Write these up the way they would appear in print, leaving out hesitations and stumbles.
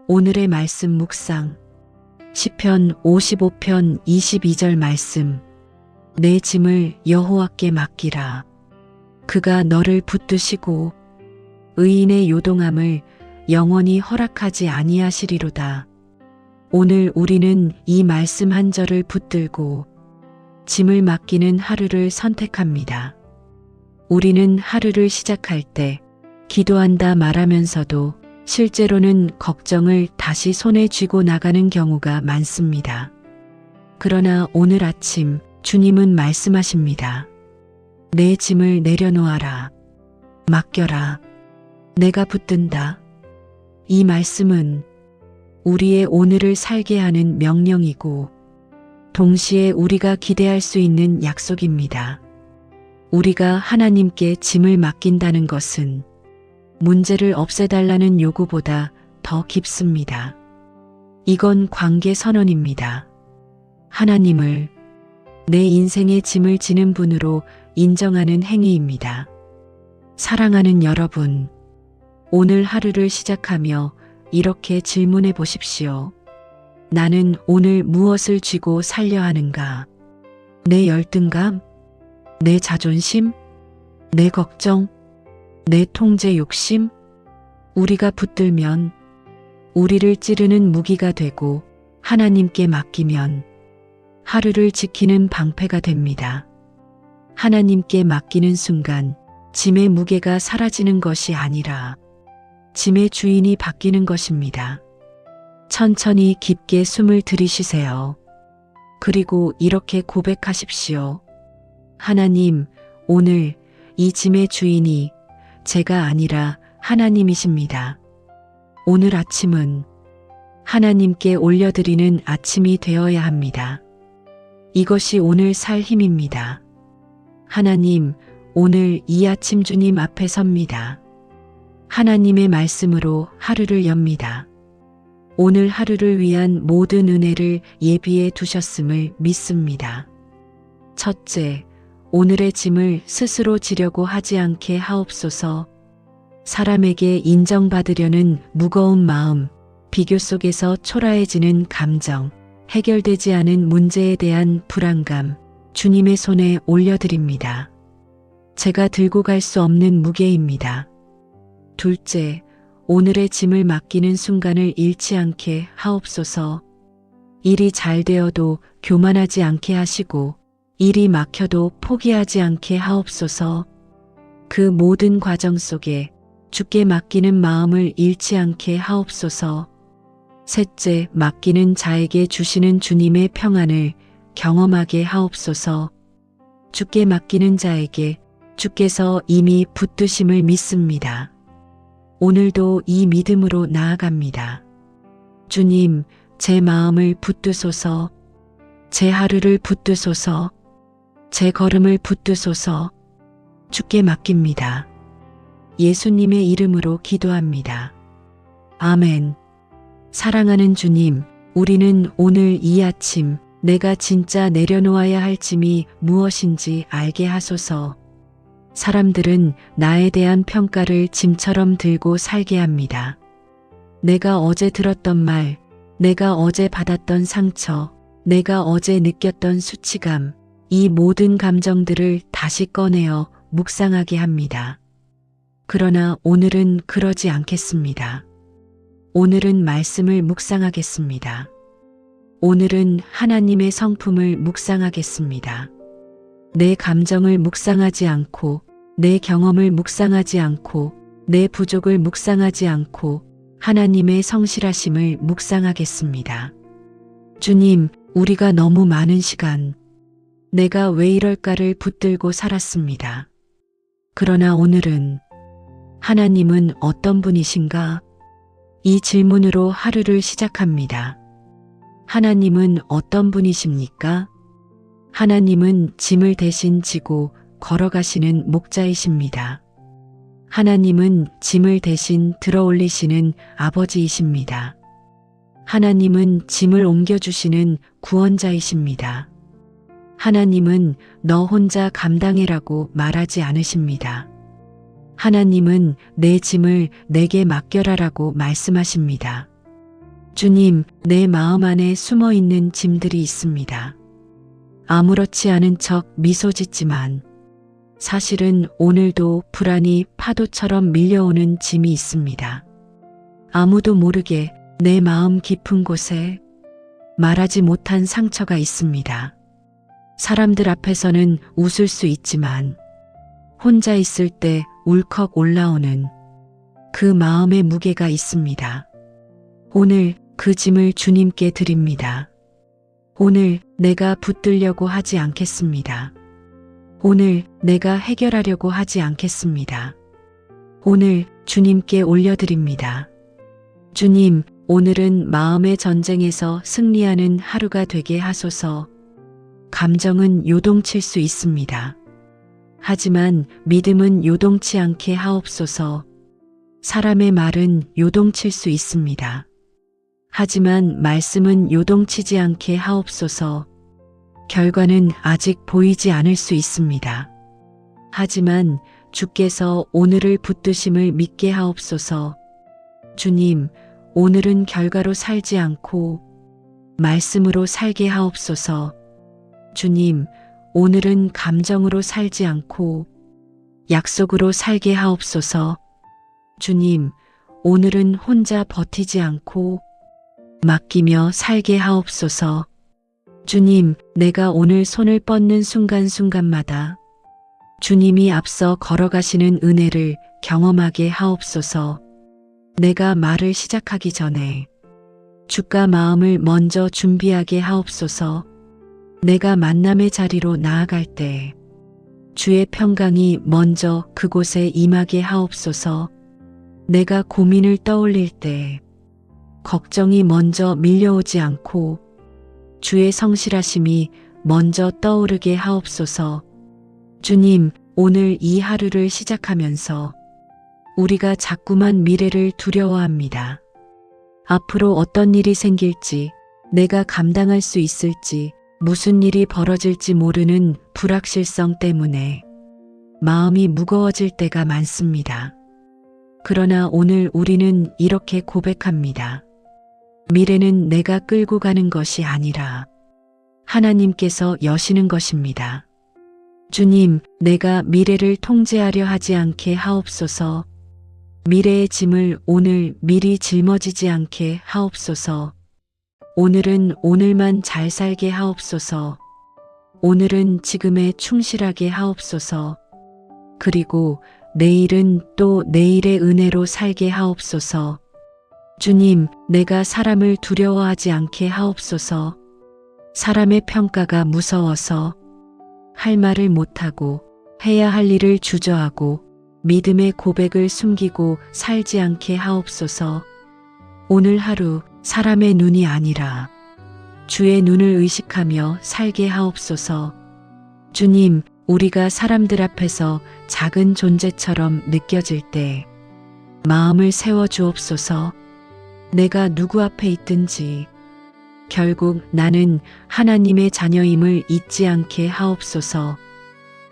오늘의 말씀 묵상. 시편 55편 22절 말씀. 내 짐을 여호와께 맡기라. 그가 너를 붙드시고 의인의 요동함을 영원히 허락하지 아니하시리로다. 오늘 우리는 이 말씀 한 절을 붙들고 짐을 맡기는 하루를 선택합니다. 우리는 하루를 시작할 때 기도한다 말하면서도 실제로는 걱정을 다시 손에 쥐고 나가는 경우가 많습니다. 그러나 오늘 아침 주님은 말씀하십니다. 내 짐을 내려놓아라. 맡겨라. 내가 붙든다. 이 말씀은 우리의 오늘을 살게 하는 명령이고 동시에 우리가 기대할 수 있는 약속입니다. 우리가 하나님께 짐을 맡긴다는 것은 문제를 없애달라는 요구보다 더 깊습니다. 이건 관계 선언입니다. 하나님을 내 인생의 짐을 지는 분으로 인정하는 행위입니다. 사랑하는 여러분, 오늘 하루를 시작하며 이렇게 질문해 보십시오. 나는 오늘 무엇을 쥐고 살려 하는가? 내 열등감? 내 자존심? 내 걱정? 내 통제 욕심? 우리가 붙들면 우리를 찌르는 무기가 되고 하나님께 맡기면 하루를 지키는 방패가 됩니다. 하나님께 맡기는 순간 짐의 무게가 사라지는 것이 아니라 짐의 주인이 바뀌는 것입니다. 천천히 깊게 숨을 들이쉬세요. 그리고 이렇게 고백하십시오. 하나님, 오늘 이 짐의 주인이 제가 아니라 하나님이십니다. 오늘 아침은 하나님께 올려드리는 아침이 되어야 합니다. 이것이 오늘 살 힘입니다. 하나님, 오늘 이 아침 주님 앞에 섭니다. 하나님의 말씀으로 하루를 엽니다. 오늘 하루를 위한 모든 은혜를 예비해 두셨음을 믿습니다. 첫째, 오늘의 짐을 스스로 지려고 하지 않게 하옵소서. 사람에게 인정받으려는 무거운 마음, 비교 속에서 초라해지는 감정, 해결되지 않은 문제에 대한 불안감, 주님의 손에 올려드립니다. 제가 들고 갈 수 없는 무게입니다. 둘째, 오늘의 짐을 맡기는 순간을 잃지 않게 하옵소서. 일이 잘 되어도 교만하지 않게 하시고 일이 막혀도 포기하지 않게 하옵소서. 그 모든 과정 속에 주께 맡기는 마음을 잃지 않게 하옵소서. 셋째, 맡기는 자에게 주시는 주님의 평안을 경험하게 하옵소서. 주께 맡기는 자에게 주께서 이미 붙드심을 믿습니다. 오늘도 이 믿음으로 나아갑니다. 주님, 제 마음을 붙드소서. 제 하루를 붙드소서. 제 걸음을 붙드소서. 주께 맡깁니다. 예수님의 이름으로 기도합니다. 아멘. 사랑하는 주님, 우리는 오늘 이 아침 내가 진짜 내려놓아야 할 짐이 무엇인지 알게 하소서. 사람들은 나에 대한 평가를 짐처럼 들고 살게 합니다. 내가 어제 들었던 말, 내가 어제 받았던 상처, 내가 어제 느꼈던 수치감, 이 모든 감정들을 다시 꺼내어 묵상하게 합니다. 그러나 오늘은 그러지 않겠습니다. 오늘은 말씀을 묵상하겠습니다. 오늘은 하나님의 성품을 묵상하겠습니다. 내 감정을 묵상하지 않고, 내 경험을 묵상하지 않고, 내 부족을 묵상하지 않고, 하나님의 성실하심을 묵상하겠습니다. 주님, 우리가 너무 많은 시간, 내가 왜 이럴까를 붙들고 살았습니다. 그러나 오늘은 하나님은 어떤 분이신가? 이 질문으로 하루를 시작합니다. 하나님은 어떤 분이십니까? 하나님은 짐을 대신 지고 걸어가시는 목자이십니다. 하나님은 짐을 대신 들어올리시는 아버지이십니다. 하나님은 짐을 옮겨주시는 구원자이십니다. 하나님은 너 혼자 감당해라고 말하지 않으십니다. 하나님은 내 짐을 내게 맡겨라라고 말씀하십니다. 주님, 내 마음 안에 숨어 있는 짐들이 있습니다. 아무렇지 않은 척 미소 짓지만 사실은 오늘도 불안이 파도처럼 밀려오는 짐이 있습니다. 아무도 모르게 내 마음 깊은 곳에 말하지 못한 상처가 있습니다. 사람들 앞에서는 웃을 수 있지만 혼자 있을 때 울컥 올라오는 그 마음의 무게가 있습니다. 오늘 그 짐을 주님께 드립니다. 오늘 내가 붙들려고 하지 않겠습니다. 오늘 내가 해결하려고 하지 않겠습니다. 오늘 주님께 올려드립니다. 주님, 오늘은 마음의 전쟁에서 승리하는 하루가 되게 하소서. 감정은 요동칠 수 있습니다. 하지만 믿음은 요동치 않게 하옵소서. 사람의 말은 요동칠 수 있습니다. 하지만 말씀은 요동치지 않게 하옵소서. 결과는 아직 보이지 않을 수 있습니다. 하지만 주께서 오늘을 붙드심을 믿게 하옵소서. 주님, 오늘은 결과로 살지 않고 말씀으로 살게 하옵소서. 주님, 오늘은 감정으로 살지 않고 약속으로 살게 하옵소서. 주님, 오늘은 혼자 버티지 않고 맡기며 살게 하옵소서. 주님, 내가 오늘 손을 뻗는 순간순간마다 주님이 앞서 걸어가시는 은혜를 경험하게 하옵소서. 내가 말을 시작하기 전에 주가 마음을 먼저 준비하게 하옵소서. 내가 만남의 자리로 나아갈 때 주의 평강이 먼저 그곳에 임하게 하옵소서. 내가 고민을 떠올릴 때 걱정이 먼저 밀려오지 않고 주의 성실하심이 먼저 떠오르게 하옵소서. 주님, 오늘 이 하루를 시작하면서 우리가 자꾸만 미래를 두려워합니다. 앞으로 어떤 일이 생길지, 내가 감당할 수 있을지, 무슨 일이 벌어질지 모르는 불확실성 때문에 마음이 무거워질 때가 많습니다. 그러나 오늘 우리는 이렇게 고백합니다. 미래는 내가 끌고 가는 것이 아니라 하나님께서 여시는 것입니다. 주님, 내가 미래를 통제하려 하지 않게 하옵소서. 미래의 짐을 오늘 미리 짊어지지 않게 하옵소서. 오늘은 오늘만 잘 살게 하옵소서. 오늘은 지금에 충실하게 하옵소서. 그리고 내일은 또 내일의 은혜로 살게 하옵소서. 주님, 내가 사람을 두려워하지 않게 하옵소서. 사람의 평가가 무서워서 할 말을 못하고 해야 할 일을 주저하고 믿음의 고백을 숨기고 살지 않게 하옵소서. 오늘 하루 사람의 눈이 아니라 주의 눈을 의식하며 살게 하옵소서. 주님, 우리가 사람들 앞에서 작은 존재처럼 느껴질 때 마음을 세워 주옵소서. 내가 누구 앞에 있든지 결국 나는 하나님의 자녀임을 잊지 않게 하옵소서.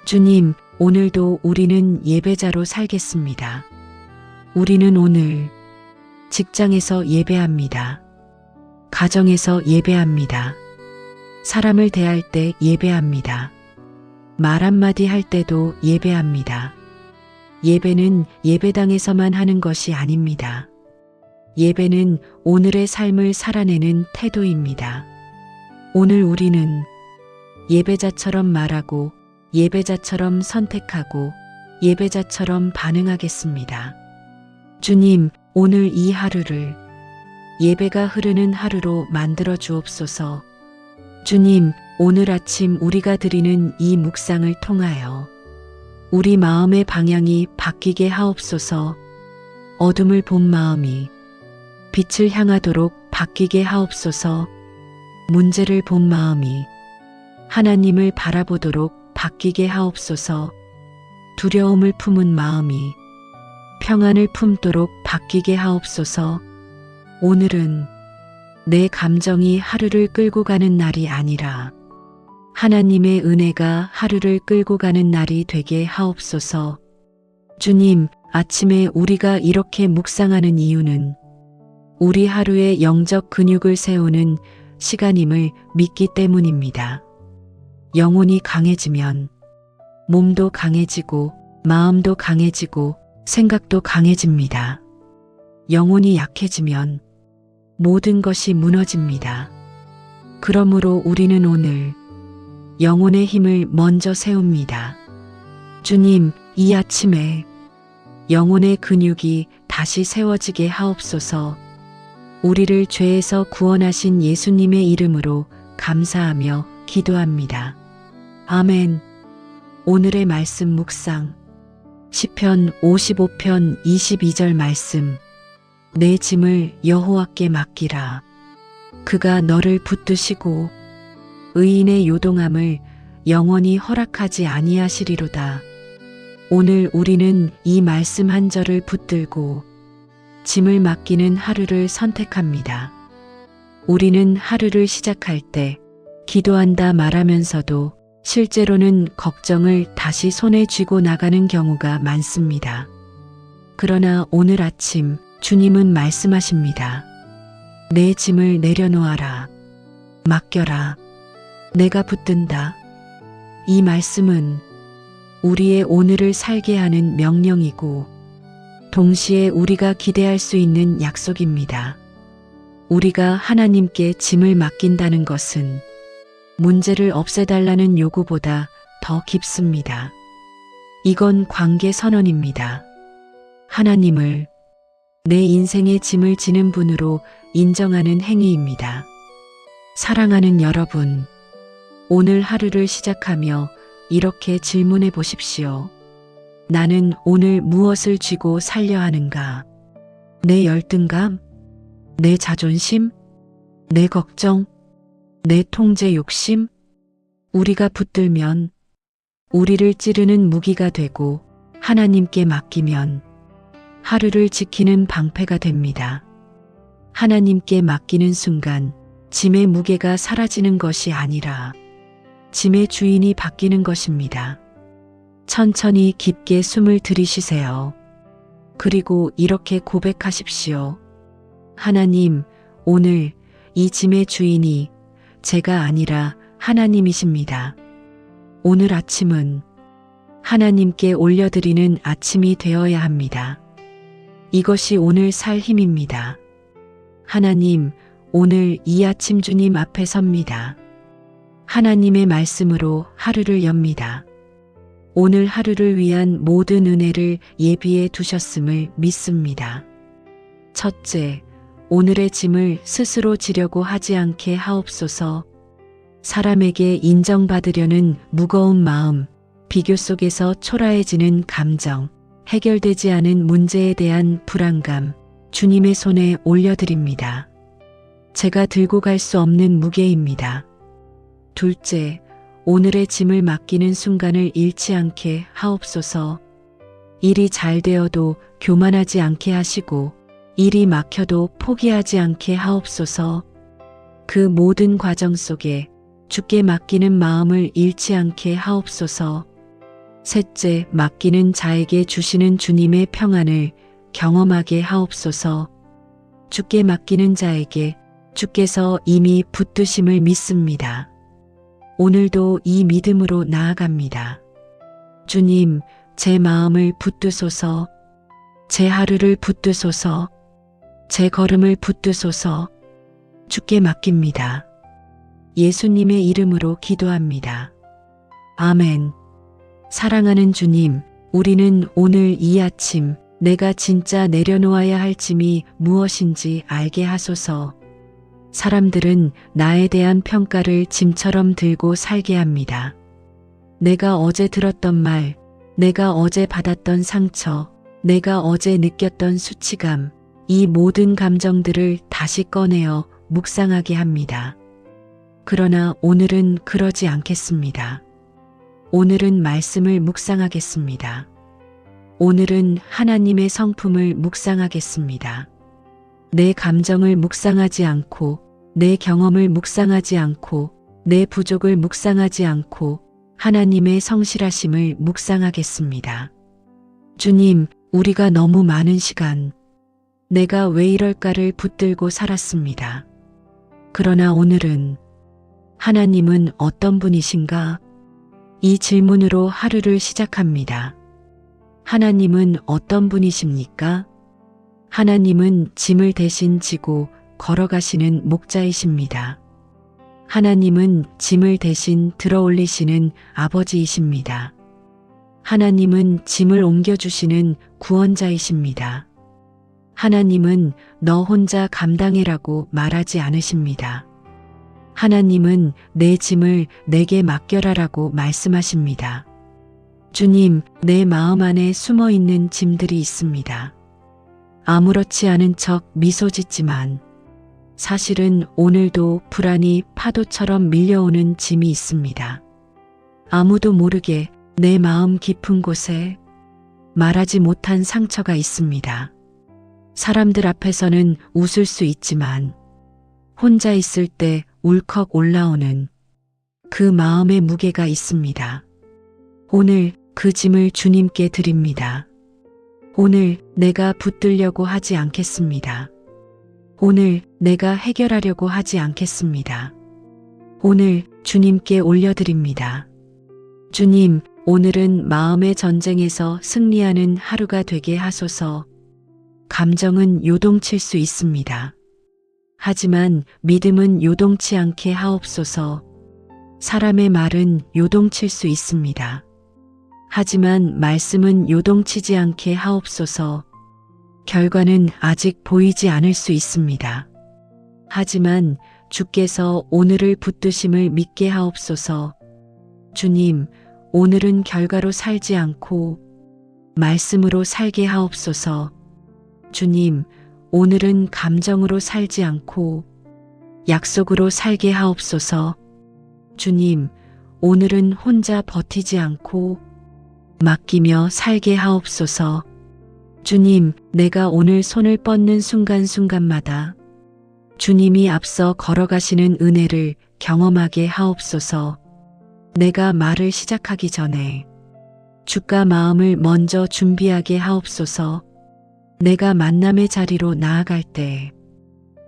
주님, 오늘도 우리는 예배자로 살겠습니다. 우리는 오늘 직장에서 예배합니다. 가정에서 예배합니다. 사람을 대할 때 예배합니다. 말 한마디 할 때도 예배합니다. 예배는 예배당에서만 하는 것이 아닙니다. 예배는 오늘의 삶을 살아내는 태도입니다. 오늘 우리는 예배자처럼 말하고 예배자처럼 선택하고 예배자처럼 반응하겠습니다. 주님, 오늘 이 하루를 예배가 흐르는 하루로 만들어 주옵소서. 주님, 오늘 아침 우리가 드리는 이 묵상을 통하여 우리 마음의 방향이 바뀌게 하옵소서. 어둠을 본 마음이 빛을 향하도록 바뀌게 하옵소서. 문제를 본 마음이 하나님을 바라보도록 바뀌게 하옵소서. 두려움을 품은 마음이 평안을 품도록 바뀌게 하옵소서. 오늘은 내 감정이 하루를 끌고 가는 날이 아니라 하나님의 은혜가 하루를 끌고 가는 날이 되게 하옵소서. 주님, 아침에 우리가 이렇게 묵상하는 이유는 우리 하루의 영적 근육을 세우는 시간임을 믿기 때문입니다. 영혼이 강해지면 몸도 강해지고 마음도 강해지고 생각도 강해집니다. 영혼이 약해지면 모든 것이 무너집니다. 그러므로 우리는 오늘 영혼의 힘을 먼저 세웁니다. 주님, 이 아침에 영혼의 근육이 다시 세워지게 하옵소서. 우리를 죄에서 구원하신 예수님의 이름으로 감사하며 기도합니다. 아멘. 오늘의 말씀 묵상. 시편 55편 22절 말씀. 내 짐을 여호와께 맡기라. 그가 너를 붙드시고 의인의 요동함을 영원히 허락하지 아니하시리로다. 오늘 우리는 이 말씀 한 절을 붙들고 짐을 맡기는 하루를 선택합니다. 우리는 하루를 시작할 때 기도한다 말하면서도 실제로는 걱정을 다시 손에 쥐고 나가는 경우가 많습니다. 그러나 오늘 아침 주님은 말씀하십니다. 내 짐을 내려놓아라. 맡겨라. 내가 붙든다. 이 말씀은 우리의 오늘을 살게 하는 명령이고 동시에 우리가 기대할 수 있는 약속입니다. 우리가 하나님께 짐을 맡긴다는 것은 문제를 없애달라는 요구보다 더 깊습니다. 이건 관계 선언입니다. 하나님을 내 인생의 짐을 지는 분으로 인정하는 행위입니다. 사랑하는 여러분, 오늘 하루를 시작하며 이렇게 질문해 보십시오. 나는 오늘 무엇을 쥐고 살려 하는가? 내 열등감? 내 자존심? 내 걱정? 내 통제 욕심? 우리가 붙들면 우리를 찌르는 무기가 되고 하나님께 맡기면 하루를 지키는 방패가 됩니다. 하나님께 맡기는 순간 짐의 무게가 사라지는 것이 아니라 짐의 주인이 바뀌는 것입니다. 천천히 깊게 숨을 들이쉬세요. 그리고 이렇게 고백하십시오. 하나님, 오늘 이 짐의 주인이 제가 아니라 하나님이십니다. 오늘 아침은 하나님께 올려드리는 아침이 되어야 합니다. 이것이 오늘 살 힘입니다. 하나님, 오늘 이 아침 주님 앞에 섭니다. 하나님의 말씀으로 하루를 엽니다. 오늘 하루를 위한 모든 은혜를 예비해 두셨음을 믿습니다. 첫째, 오늘의 짐을 스스로 지려고 하지 않게 하옵소서. 사람에게 인정받으려는 무거운 마음, 비교 속에서 초라해지는 감정, 해결되지 않은 문제에 대한 불안감, 주님의 손에 올려드립니다. 제가 들고 갈 수 없는 무게입니다. 둘째, 오늘의 짐을 맡기는 순간을 잃지 않게 하옵소서. 일이 잘 되어도 교만하지 않게 하시고 일이 막혀도 포기하지 않게 하옵소서. 그 모든 과정 속에 주께 맡기는 마음을 잃지 않게 하옵소서. 셋째, 맡기는 자에게 주시는 주님의 평안을 경험하게 하옵소서. 주께 맡기는 자에게 주께서 이미 붙드심을 믿습니다. 오늘도 이 믿음으로 나아갑니다. 주님, 제 마음을 붙드소서, 제 하루를 붙드소서, 제 걸음을 붙드소서. 주께 맡깁니다. 예수님의 이름으로 기도합니다. 아멘. 사랑하는 주님, 우리는 오늘 이 아침 내가 진짜 내려놓아야 할 짐이 무엇인지 알게 하소서. 사람들은 나에 대한 평가를 짐처럼 들고 살게 합니다. 내가 어제 들었던 말, 내가 어제 받았던 상처, 내가 어제 느꼈던 수치감, 이 모든 감정들을 다시 꺼내어 묵상하게 합니다. 그러나 오늘은 그러지 않겠습니다. 오늘은 말씀을 묵상하겠습니다. 오늘은 하나님의 성품을 묵상하겠습니다. 내 감정을 묵상하지 않고, 내 경험을 묵상하지 않고, 내 부족을 묵상하지 않고, 하나님의 성실하심을 묵상하겠습니다. 주님, 우리가 너무 많은 시간, 내가 왜 이럴까를 붙들고 살았습니다. 그러나 오늘은 하나님은 어떤 분이신가? 이 질문으로 하루를 시작합니다. 하나님은 어떤 분이십니까? 하나님은 짐을 대신 지고 걸어가시는 목자이십니다. 하나님은 짐을 대신 들어 올리시는 아버지이십니다. 하나님은 짐을 옮겨주시는 구원자이십니다. 하나님은 너 혼자 감당해라고 말하지 않으십니다. 하나님은 내 짐을 내게 맡겨라라고 말씀하십니다. 주님, 내 마음 안에 숨어 있는 짐들이 있습니다. 아무렇지 않은 척 미소 짓지만 사실은 오늘도 불안이 파도처럼 밀려오는 짐이 있습니다. 아무도 모르게 내 마음 깊은 곳에 말하지 못한 상처가 있습니다. 사람들 앞에서는 웃을 수 있지만 혼자 있을 때 울컥 올라오는 그 마음의 무게가 있습니다. 오늘 그 짐을 주님께 드립니다. 오늘 내가 붙들려고 하지 않겠습니다. 오늘 내가 해결하려고 하지 않겠습니다. 오늘 주님께 올려드립니다. 주님, 오늘은 마음의 전쟁에서 승리하는 하루가 되게 하소서. 감정은 요동칠 수 있습니다. 하지만 믿음은 요동치 않게 하옵소서. 사람의 말은 요동칠 수 있습니다. 하지만 말씀은 요동치지 않게 하옵소서. 결과는 아직 보이지 않을 수 있습니다. 하지만 주께서 오늘을 붙드심을 믿게 하옵소서. 주님, 오늘은 결과로 살지 않고 말씀으로 살게 하옵소서. 주님, 오늘은 감정으로 살지 않고 약속으로 살게 하옵소서. 주님, 오늘은 혼자 버티지 않고 맡기며 살게 하옵소서. 주님, 내가 오늘 손을 뻗는 순간순간마다 주님이 앞서 걸어가시는 은혜를 경험하게 하옵소서. 내가 말을 시작하기 전에 주가 마음을 먼저 준비하게 하옵소서. 내가 만남의 자리로 나아갈 때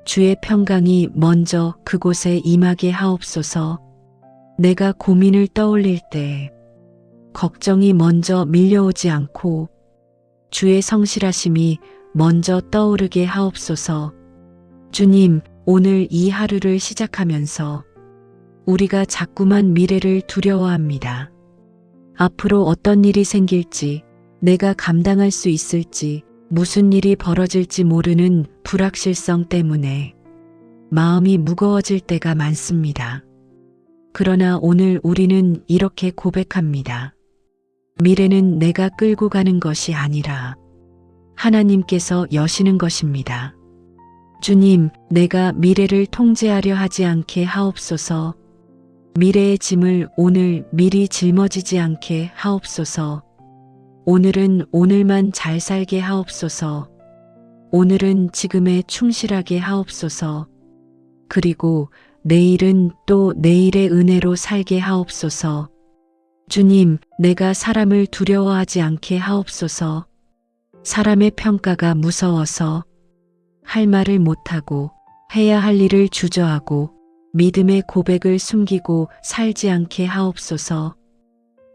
주의 평강이 먼저 그곳에 임하게 하옵소서. 내가 고민을 떠올릴 때 걱정이 먼저 밀려오지 않고 주의 성실하심이 먼저 떠오르게 하옵소서. 주님, 오늘 이 하루를 시작하면서 우리가 자꾸만 미래를 두려워합니다. 앞으로 어떤 일이 생길지, 내가 감당할 수 있을지, 무슨 일이 벌어질지 모르는 불확실성 때문에 마음이 무거워질 때가 많습니다. 그러나 오늘 우리는 이렇게 고백합니다. 미래는 내가 끌고 가는 것이 아니라 하나님께서 여시는 것입니다. 주님, 내가 미래를 통제하려 하지 않게 하옵소서. 미래의 짐을 오늘 미리 짊어지지 않게 하옵소서. 오늘은 오늘만 잘 살게 하옵소서. 오늘은 지금에 충실하게 하옵소서. 그리고 내일은 또 내일의 은혜로 살게 하옵소서. 주님, 내가 사람을 두려워하지 않게 하옵소서. 사람의 평가가 무서워서 할 말을 못하고 해야 할 일을 주저하고 믿음의 고백을 숨기고 살지 않게 하옵소서.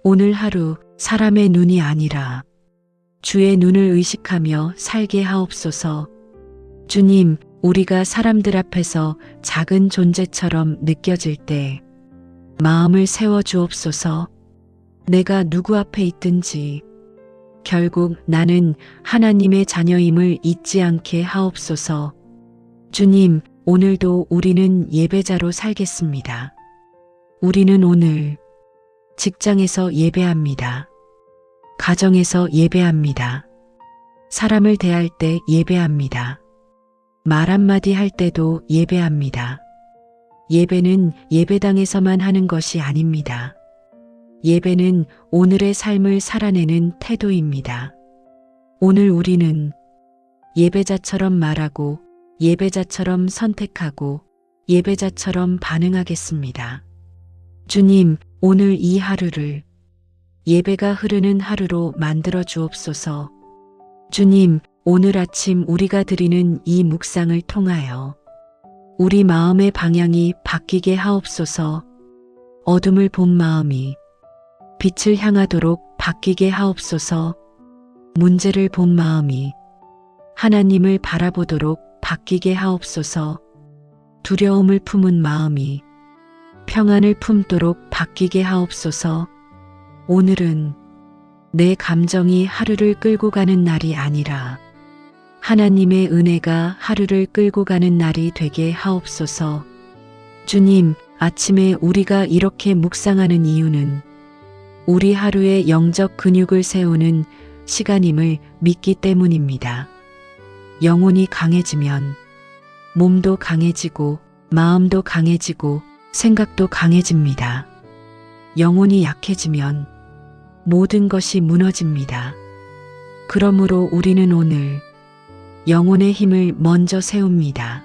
오늘 하루 사람의 눈이 아니라 주의 눈을 의식하며 살게 하옵소서. 주님, 우리가 사람들 앞에서 작은 존재처럼 느껴질 때 마음을 세워 주옵소서. 내가 누구 앞에 있든지 결국 나는 하나님의 자녀임을 잊지 않게 하옵소서. 주님, 오늘도 우리는 예배자로 살겠습니다. 우리는 오늘 직장에서 예배합니다. 가정에서 예배합니다. 사람을 대할 때 예배합니다. 말 한마디 할 때도 예배합니다. 예배는 예배당에서만 하는 것이 아닙니다. 예배는 오늘의 삶을 살아내는 태도입니다. 오늘 우리는 예배자처럼 말하고 예배자처럼 선택하고 예배자처럼 반응하겠습니다. 주님, 오늘 이 하루를 예배가 흐르는 하루로 만들어 주옵소서. 주님, 오늘 아침 우리가 드리는 이 묵상을 통하여 우리 마음의 방향이 바뀌게 하옵소서. 어둠을 본 마음이 빛을 향하도록 바뀌게 하옵소서. 문제를 본 마음이 하나님을 바라보도록 바뀌게 하옵소서. 두려움을 품은 마음이 평안을 품도록 바뀌게 하옵소서. 오늘은 내 감정이 하루를 끌고 가는 날이 아니라 하나님의 은혜가 하루를 끌고 가는 날이 되게 하옵소서. 주님, 아침에 우리가 이렇게 묵상하는 이유는 우리 하루의 영적 근육을 세우는 시간임을 믿기 때문입니다. 영혼이 강해지면 몸도 강해지고 마음도 강해지고 생각도 강해집니다. 영혼이 약해지면 모든 것이 무너집니다. 그러므로 우리는 오늘 영혼의 힘을 먼저 세웁니다.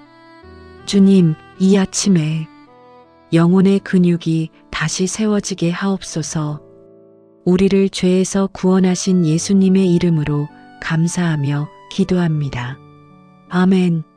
주님, 이 아침에 영혼의 근육이 다시 세워지게 하옵소서. 우리를 죄에서 구원하신 예수님의 이름으로 감사하며 기도합니다. 아멘.